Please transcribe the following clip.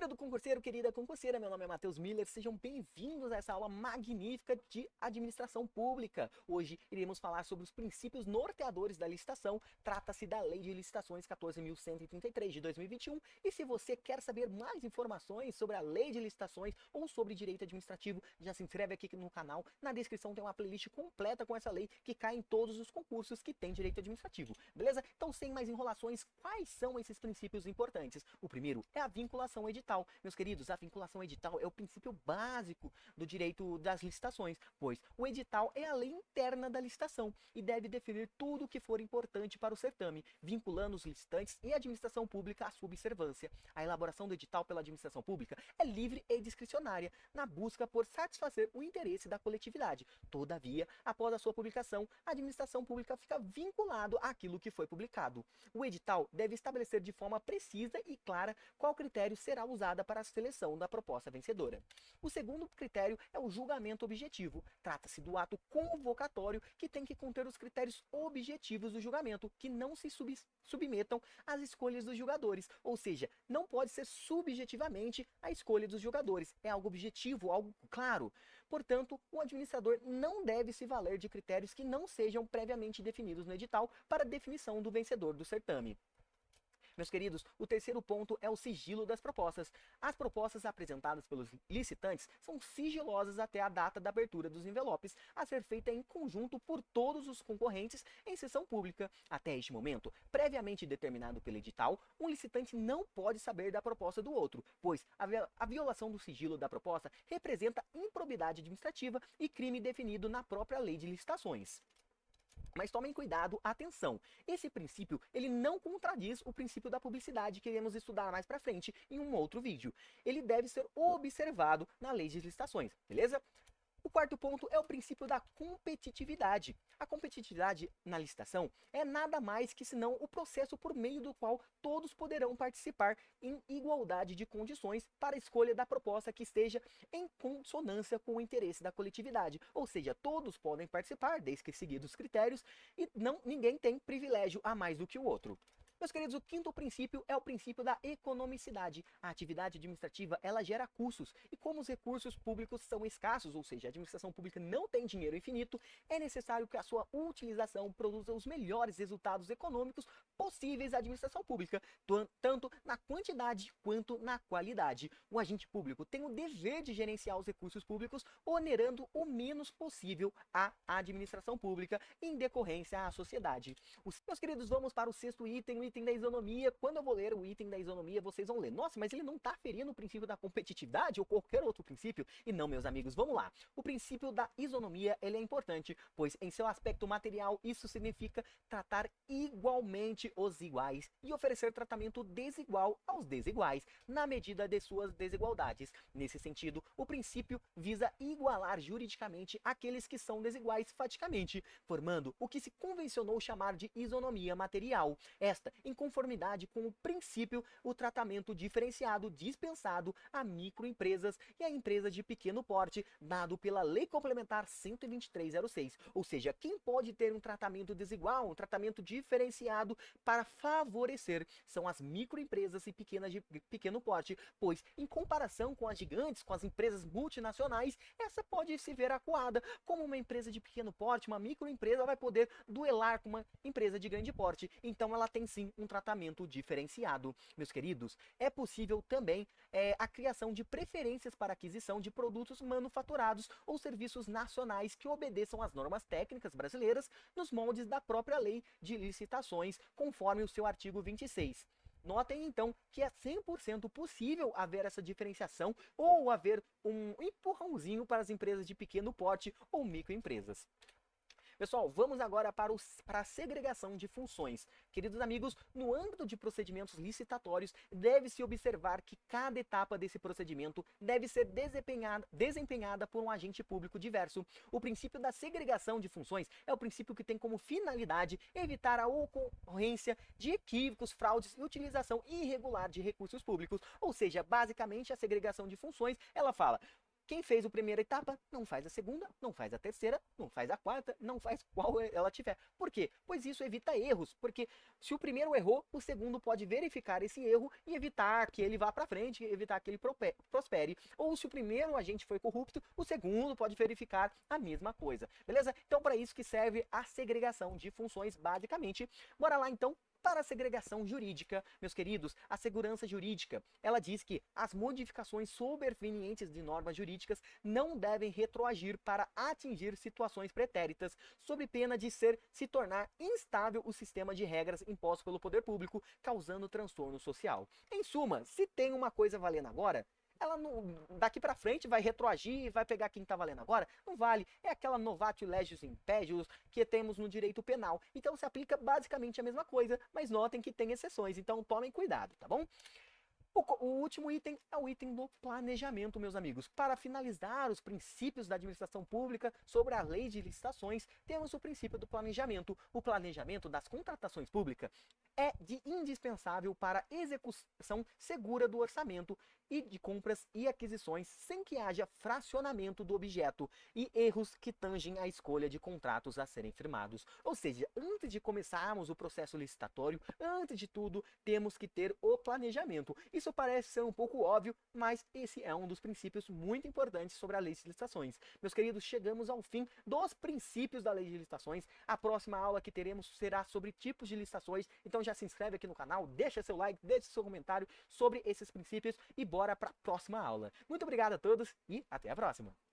Querido concurseiro, querida concurseira, meu nome é Matheus Miller, sejam bem-vindos a essa aula magnífica de administração pública. Hoje iremos falar sobre os princípios norteadores da licitação, trata-se da Lei de Licitações 14.133 de 2021, e se você quer saber mais informações sobre a Lei de Licitações ou sobre direito administrativo, já se inscreve aqui no canal, na descrição tem uma playlist completa com essa lei que cai em todos os concursos que tem direito administrativo, beleza? Então, sem mais enrolações, quais são esses princípios importantes? O primeiro é a vinculação edital. Meus queridos, a vinculação edital é o princípio básico do direito das licitações, pois o edital é a lei interna da licitação e deve definir tudo o que for importante para o certame, vinculando os licitantes e a administração pública à sua observância. A elaboração do edital pela administração pública é livre e discricionária, na busca por satisfazer o interesse da coletividade. Todavia, após a sua publicação, a administração pública fica vinculado àquilo que foi publicado. O edital deve estabelecer de forma precisa e clara qual critério será usada para a seleção da proposta vencedora. O segundo critério é o julgamento objetivo. Trata-se do ato convocatório que tem que conter os critérios objetivos do julgamento, que não se submetam às escolhas dos julgadores, ou seja, não pode ser subjetivamente a escolha dos julgadores. É algo objetivo, algo claro. Portanto, o administrador não deve se valer de critérios que não sejam previamente definidos no edital para a definição do vencedor do certame. Meus queridos, o terceiro ponto é o sigilo das propostas. As propostas apresentadas pelos licitantes são sigilosas até a data da abertura dos envelopes, a ser feita em conjunto por todos os concorrentes em sessão pública. Até este momento, previamente determinado pelo edital, um licitante não pode saber da proposta do outro, pois a violação do sigilo da proposta representa improbidade administrativa e crime definido na própria Lei de Licitações. Mas tomem cuidado, atenção, esse princípio ele não contradiz o princípio da publicidade que iremos estudar mais pra frente em um outro vídeo. Ele deve ser observado na Lei de Licitações, beleza? O quarto ponto é o princípio da competitividade. A competitividade na licitação é nada mais que senão o processo por meio do qual todos poderão participar em igualdade de condições para a escolha da proposta que esteja em consonância com o interesse da coletividade. Ou seja, todos podem participar, desde que seguidos os critérios, e ninguém tem privilégio a mais do que o outro. Meus queridos, o quinto princípio é o princípio da economicidade. A atividade administrativa, ela gera custos, e como os recursos públicos são escassos, ou seja, a administração pública não tem dinheiro infinito, é necessário que a sua utilização produza os melhores resultados econômicos possíveis à administração pública, tanto na quantidade quanto na qualidade. O agente público tem o dever de gerenciar os recursos públicos, onerando o menos possível a administração pública em decorrência à sociedade. Meus queridos, vamos para o sexto item, o item da isonomia. Quando eu vou ler o item da isonomia, vocês vão ler: nossa, mas ele não está ferindo o princípio da competitividade ou qualquer outro princípio? E não, meus amigos, vamos lá. O princípio da isonomia, ele é importante, pois em seu aspecto material, isso significa tratar igualmente os iguais e oferecer tratamento desigual aos desiguais, na medida de suas desigualdades. Nesse sentido, o princípio visa igualar juridicamente aqueles que são desiguais faticamente, formando o que se convencionou chamar de isonomia material. Esta, em conformidade com o princípio, o tratamento diferenciado dispensado a microempresas e a empresas de pequeno porte, dado pela Lei Complementar 123/06. Ou seja, quem pode ter um tratamento desigual, um tratamento diferenciado para favorecer, são as microempresas e pequenas de pequeno porte, pois, em comparação com as gigantes, com as empresas multinacionais, essa pode se ver acuada. Como uma empresa de pequeno porte, uma microempresa vai poder duelar com uma empresa de grande porte, então ela tem sim um tratamento diferenciado. Meus queridos, é possível também a criação de preferências para aquisição de produtos manufaturados ou serviços nacionais que obedeçam às normas técnicas brasileiras nos moldes da própria Lei de Licitações, conforme o seu artigo 26. Notem então que é 100% possível haver essa diferenciação ou haver um empurrãozinho para as empresas de pequeno porte ou microempresas. Pessoal, vamos agora para a segregação de funções. Queridos amigos, no âmbito de procedimentos licitatórios, deve-se observar que cada etapa desse procedimento deve ser desempenhada por um agente público diverso. O princípio da segregação de funções é o princípio que tem como finalidade evitar a ocorrência de equívocos, fraudes e utilização irregular de recursos públicos. Ou seja, basicamente a segregação de funções, ela fala: Quem fez a primeira etapa não faz a segunda, não faz a terceira, não faz a quarta, não faz qual ela tiver. Por quê? Pois isso evita erros, porque se o primeiro errou, o segundo pode verificar esse erro e evitar que ele vá para frente, evitar que ele prospere. Ou se o primeiro agente foi corrupto, o segundo pode verificar a mesma coisa, beleza? Então, para isso que serve a segregação de funções, basicamente. Bora lá, então, para a segregação jurídica. Meus queridos, a segurança jurídica, ela diz que as modificações supervenientes de normas jurídicas não devem retroagir para atingir situações pretéritas, sob pena de se tornar instável o sistema de regras imposto pelo poder público, causando transtorno social. Em suma, se tem uma coisa valendo agora, ela não, daqui para frente vai retroagir e vai pegar quem está valendo agora? Não vale. É aquela novatio legis impedius que temos no direito penal. Então se aplica basicamente a mesma coisa, mas notem que tem exceções. Então tomem cuidado, tá bom? O último item é o item do planejamento, meus amigos. Para finalizar os princípios da administração pública sobre a lei de licitações, temos o princípio do planejamento. O planejamento das contratações públicas é indispensável para a execução segura do orçamento e de compras e aquisições sem que haja fracionamento do objeto e erros que tangem a escolha de contratos a serem firmados. Ou seja, antes de começarmos o processo licitatório, antes de tudo, temos que ter o planejamento. Isso parece ser um pouco óbvio, mas esse é um dos princípios muito importantes sobre a lei de licitações. Meus queridos, chegamos ao fim dos princípios da lei de licitações. A próxima aula que teremos será sobre tipos de licitações, então já se inscreve aqui no canal, deixa seu like, deixa seu comentário sobre esses princípios e bora para a próxima aula. Muito obrigado a todos e até a próxima!